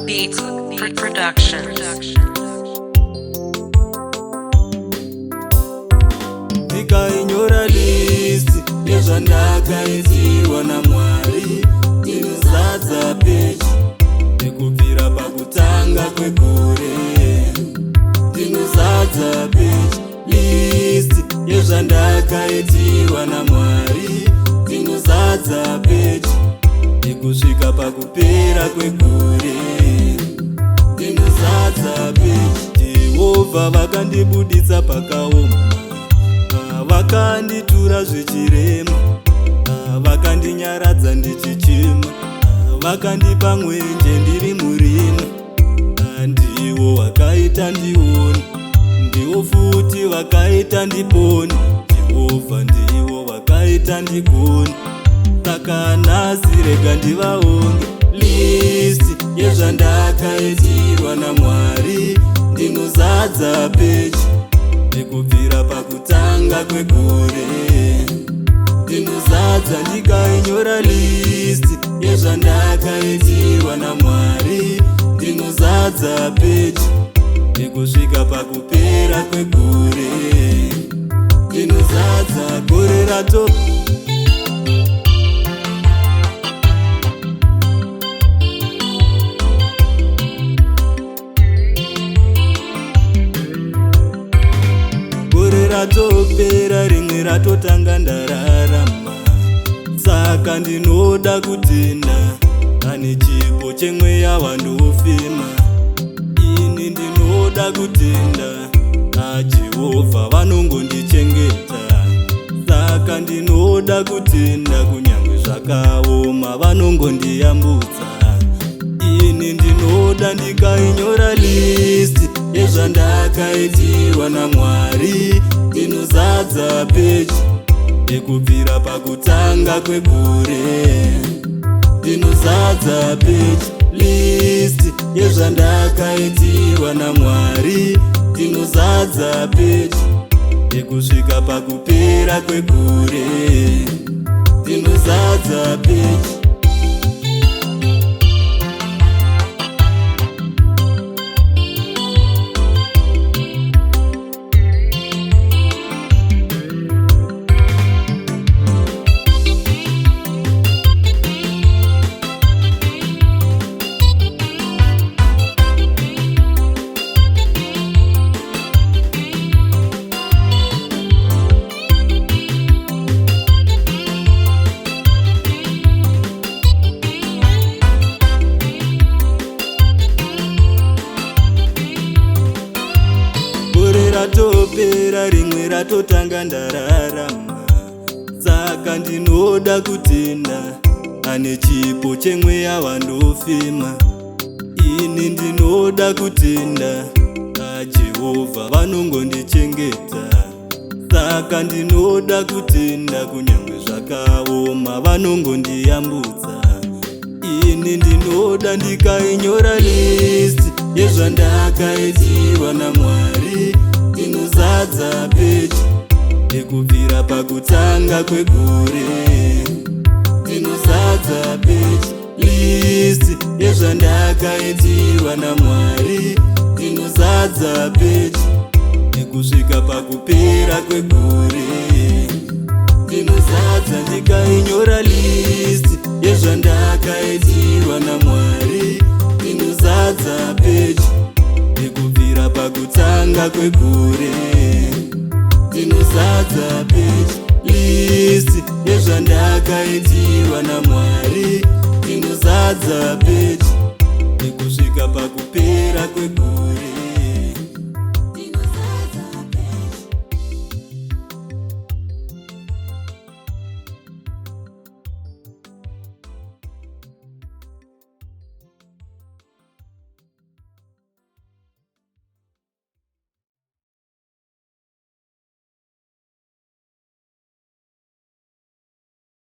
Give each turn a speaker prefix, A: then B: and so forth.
A: Beats Productions.
B: Ndikainyora listi yezvandakaitiwa naMwari, ndinozadza peji nekubvira pakutanga kwegore. Ndinozadza peji listi yezvandakaitiwa naMwari, ndinozadza peji nekusvika pakupera kwegore. Ndinozadza peji. Jehovha vakandibuditsa pakaoma, vakanditura zvichirema, vakandinyaradza ndichichema, vakandipa mwenje ndiri murima. Ndivo vakaita ndione, ndivo futi vakaita ndipone. Jehovha ndivo vakaita ndigone, saka nhasi rega ndivaonge. Listi yezvandakaitirwa naMwari, ndinozadza peji nekubvira pakutanga kwegore. Ndinozadza ndikainyora listi yezvandakaitirwa naMwari, ndinozadza peji nekusvika pakupera kwegore. Ndinozadza gore rato ratopera, rimwe ratotanga ndararama. Saka ndinoda kutenda ane chipo chemweya wandofema. Ini ndinoda kutenda naJehovha vanongondichengeta. Saka ndinoda kutenda kunyange zvakaoma vanongondiyambutsa. Ini ndinoda ndikainyora listi yezvandakaitirwa naMwari, ndinozadza peji nekubvira pakutanga kwegore. Ndinozadza peji listi yezvandakaitirwa naMwari, ndinozadza peji nekusvika pakupera kwegore. Ndinozadza peji. Ratopera, rimwe ratotanga ndararama. Saka ndinoda kutenda ane chipo chemweya wandofema. Ini ndinoda kutenda naJehovha vanongondichengeta. Saka ndinoda kutenda kunyange zvakaoma vanongondiyambutsa. Ini ndinoda ndikainyora listi yezvandakaitirwa naMwari, ndinozadza peji nekubvira pakutanga kwegore. Ndinozadza peji listi yezvandakaitirwa naMwari, ndinozadza peji nekusvika pakupera kwegore. Ndinozadza ndikainyora listi yezvandakaitirwa naMwari, ndinozadza peji nekubvira pakutanga kwegore. Ndinozadza peji listi yezvandakaitirwa naMwari, ndinozadza peji nekusvika pakupera kwegore.